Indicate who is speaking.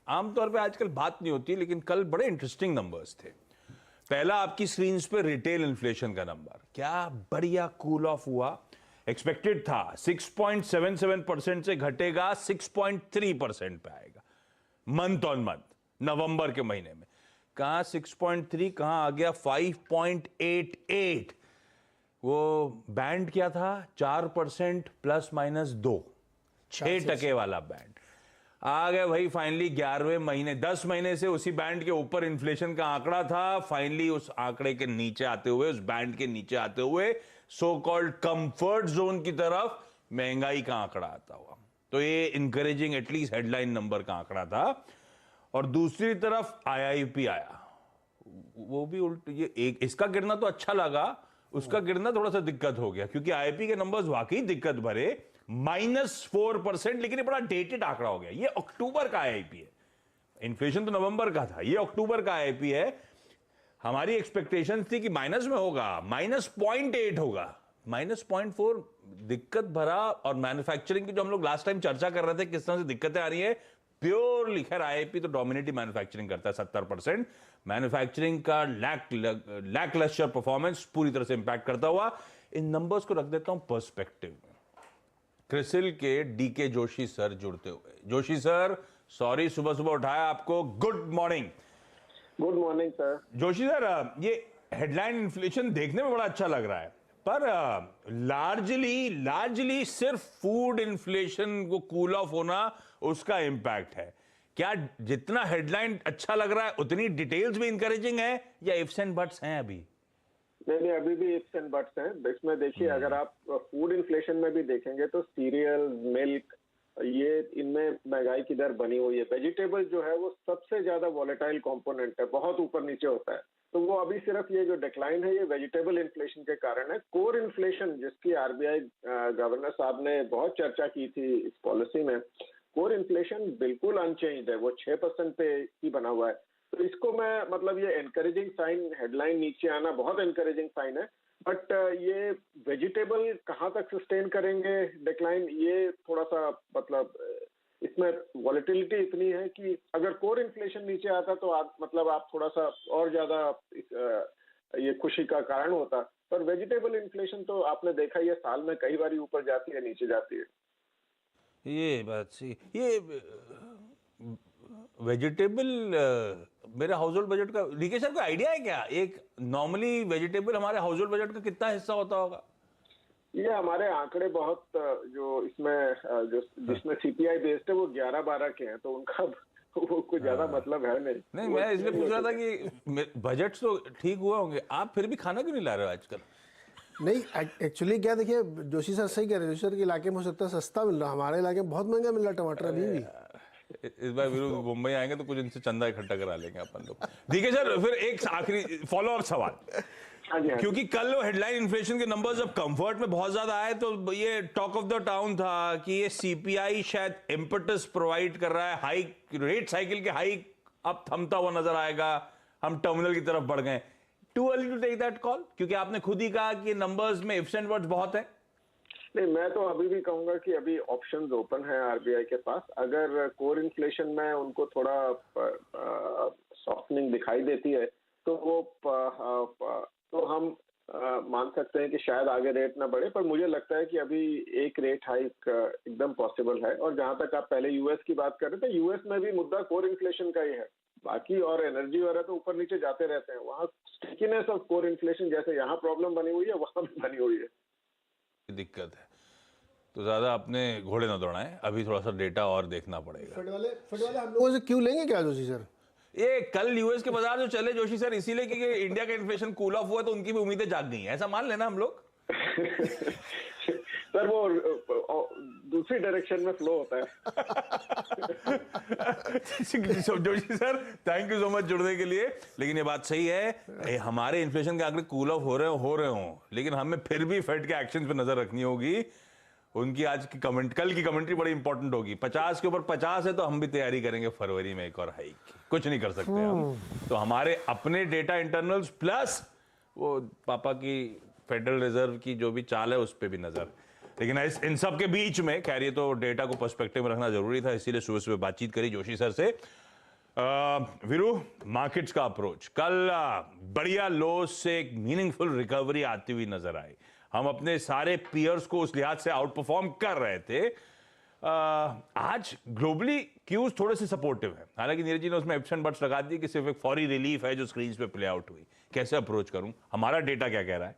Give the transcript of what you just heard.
Speaker 1: आमतौर पे आजकल बात नहीं होती, लेकिन कल बड़े इंटरेस्टिंग नंबर्स थे। पहला आपकी स्क्रीन पे रिटेल इन्फ्लेशन का नंबर, क्या बढ़िया कूल ऑफ हुआ। एक्सपेक्टेड था 6.77% से घटेगा 6.3% पे आएगा मंथ ऑन मंथ, नवंबर के महीने में। कहां 6.3, कहां आ गया 5.88। वो बैंड क्या था, 4% प्लस माइनस 2, 6% वाला बैंड आ गया भाई। फाइनली 11वें महीने, 10 महीने से उसी बैंड के ऊपर इन्फ्लेशन का आंकड़ा था। फाइनली उस आंकड़े के नीचे आते हुए, उस बैंड के नीचे आते हुए सो कॉल्ड कंफर्ट जोन की तरफ महंगाई का आंकड़ा आता हुआ। तो ये इंकरेजिंग एटलीस्ट हेडलाइन नंबर का आंकड़ा था। और दूसरी तरफ आईआईपी आया, वो भी उल्ट। ये एक इसका गिरना तो अच्छा लगा, उसका गिरना थोड़ा सा दिक्कत हो गया, क्योंकि आईआईपी के नंबर्स वाकई दिक्कत भरे, -4%। लेकिन ये बड़ा डेटेड आंकड़ा हो गया। ये अक्टूबर का आईआईपी है, इन्फ्लेशन तो नवंबर का था, ये अक्टूबर का आईआईपी है। हमारी एक्सपेक्टेशन थी कि माइनस में होगा, -0.8 होगा, -0.4। दिक्कत भरा। और मैन्युफैक्चरिंग की जो हम लोग लास्ट टाइम चर्चा कर रहे थे किस तरह से दिक्कतें आ रही है, प्योरली, खैर आईआईपी तो डोमिनेटिव मैन्युफैक्चरिंग करता है 70%। मैन्युफैक्चरिंग का लैकलस्टर परफॉर्मेंस पूरी तरह से इंपैक्ट करता हुआ। इन नंबर्स को रख देता हूं पर्सपेक्टिव में। क्रिसिल के डीके जोशी सर जुड़ते हुए। जोशी सर, सॉरी सुबह सुबह उठाया आपको, good morning.
Speaker 2: Good morning sir.
Speaker 1: Joshi sir, ये हेडलाइन इन्फ्लेशन देखने में बड़ा अच्छा लग रहा है, पर लार्जली सिर्फ फूड इन्फ्लेशन को कूल ऑफ होना, उसका इंपैक्ट है क्या? जितना हेडलाइन अच्छा लग रहा है उतनी डिटेल्स भी इंकरेजिंग है, या इफ्स एंड बट्स हैं अभी?
Speaker 2: नहीं, अभी भी इफ्स एंड बट्स हैं। इसमें देखिए, अगर आप फूड इन्फ्लेशन में भी देखेंगे तो सीरियल, मिल्क, ये इनमें महंगाई की दर बनी हुई है। वेजिटेबल जो है वो सबसे ज्यादा वॉलेटाइल कंपोनेंट है, बहुत ऊपर नीचे होता है। तो वो अभी सिर्फ ये जो डिक्लाइन है ये वेजिटेबल इन्फ्लेशन के कारण है। कोर इन्फ्लेशन, जिसकी आरबीआई गवर्नर साहब ने बहुत चर्चा की थी इस पॉलिसी में, कोर इन्फ्लेशन बिल्कुल अनचेंज्ड है, वो 6% पे ही बना हुआ है। तो इसको मैं, मतलब ये एनकरेजिंग साइन, हेडलाइन नीचे आना बहुत एनकरेजिंग साइन है। बट ये वेजिटेबल कहाँ तक सस्टेन करेंगे डिक्लाइन, ये थोड़ा सा, मतलब इसमें वॉलेटिलिटी इतनी है कि अगर कोर इन्फ्लेशन नीचे आता तो आप थोड़ा सा और ज्यादा ये खुशी का कारण होता। पर वेजिटेबल इन्फ्लेशन तो आपने देखा ही है, साल में कई बार ऊपर जाती है, नीचे जाती है।
Speaker 1: ये बात सही। ये वेजिटेबल, मेरे हाउस होल्ड बजट का, डीके सर को आइडिया है क्या? एक नॉर्मली वेजिटेबल हमारे हाउस होल्ड बजट का कितना हिस्सा होता होगा?
Speaker 2: ये हमारे आंकड़े बहुत, जो इसमें जिसमें सीपीआई बेस्ड है वो 11-12 के हैं, तो उनका वो कुछ ज्यादा मतलब है नहीं।
Speaker 1: नहीं, मैं इसलिए पूछ रहा था कि बजट तो ठीक हुआ होंगे, आप फिर भी खाना क्यों नहीं ला रहे हो आजकल?
Speaker 3: नहीं, एक्चुअली क्या, देखिए जोशी सर सही कह रहे हैं। जोशी सर के इलाके में हो सकता है सस्ता मिल रहा, हमारे इलाके में बहुत महंगा मिल रहा टमाटर अभी भी।
Speaker 1: इस बार विरुद्ध मुंबई आएंगे तो कुछ इनसे चंदा इकट्ठा करा लेंगे अपन लोग। ठीक है सर, फिर एक आखिरी फॉलो अप सवाल, क्योंकि कल हेडलाइन इन्फ्लेशन के नंबर्स जब कंफर्ट में बहुत ज्यादा आए तो ये टॉक ऑफ द टाउन था कि ये सीपीआई शायद इम्पेटस प्रोवाइड कर रहा है, हाइक रेट साइकिल के हाइक अब थमता हुआ नजर आएगा, हम टर्मिनल की तरफ बढ़ गए। Too early to take that call, क्योंकि आपने खुद ही कहा कि नंबर्स में इफ्स एंड बट्स बहुत है।
Speaker 2: नहीं, मैं तो अभी भी कहूंगा कि अभी ऑप्शंस ओपन है आरबीआई के पास। अगर कोर इन्फ्लेशन में उनको थोड़ा सॉफ्टनिंग दिखाई देती है तो वो तो हम मान सकते हैं कि शायद आगे रेट ना बढ़े। पर मुझे लगता है कि अभी एक रेट हाइक एकदम पॉसिबल है। और जहां तक आप पहले यूएस की बात कर रहे थे, यूएस में भी मुद्दा कोर इन्फ्लेशन का ही है। बाकी और एनर्जी वगैरह तो ऊपर नीचे जाते रहते हैं, वहाँ स्टिकीनेस ऑफ कोर इन्फ्लेशन जैसे यहाँ प्रॉब्लम बनी हुई है, वहां भी बनी हुई है।
Speaker 1: दिक्कत है तो ज्यादा अपने घोड़े ना दौड़ाएं, अभी थोड़ा सा डेटा और देखना पड़ेगा।
Speaker 3: फट वाले हम लोगों से क्यों लेंगे क्या जोशी सर?
Speaker 1: ये कल यूएस के बाजार जो चले जोशी सर, इसीलिए कि इंडिया का इन्फ्लेशन कूल ऑफ हुआ तो उनकी भी उम्मीदें जाग गई हैं, ऐसा मान लेना हम लोग।
Speaker 2: सर वो दूसरी डायरेक्शन में फ्लो होता है।
Speaker 1: Joshi sir, thank you so much जुड़ने के लिए। लेकिन ये बात सही है, हमारे इन्फ्लेशन के आंकड़े कूल ऑफ हो रहे हो, लेकिन हमें फिर भी फेड के एक्शन पे नजर रखनी होगी। उनकी आज की कल की कमेंट्री बड़ी इंपॉर्टेंट होगी। 50 के ऊपर 50 है तो हम भी तैयारी करेंगे फरवरी में एक और हाइक की। कुछ नहीं कर सकते हम, तो हमारे अपने डेटा इंटरनल्स प्लस वो पापा की फेडरल रिजर्व की जो भी चाल है उस पर भी नजर। लेकिन इन सब के बीच में खैर ये तो डेटा को पर्सपेक्टिव में रखना जरूरी था, इसीलिए सुबह सुबह बातचीत करी जोशी सर से। वीरू, मार्केट्स का अप्रोच कल बढ़िया लोस से एक मीनिंगफुल रिकवरी आती हुई नजर आई। हम अपने सारे पियर्स को उस लिहाज से आउट परफॉर्म कर रहे थे। आज ग्लोबली क्यूज थोड़े से सपोर्टिव है, हालांकि नीरज जी ने उसमें एप्स एंड बट्स लगा दी कि सिर्फ एक फौरी रिलीफ है जो स्क्रीन पे प्ले आउट हुई। कैसे अप्रोच करूं, हमारा डेटा क्या कह रहा है?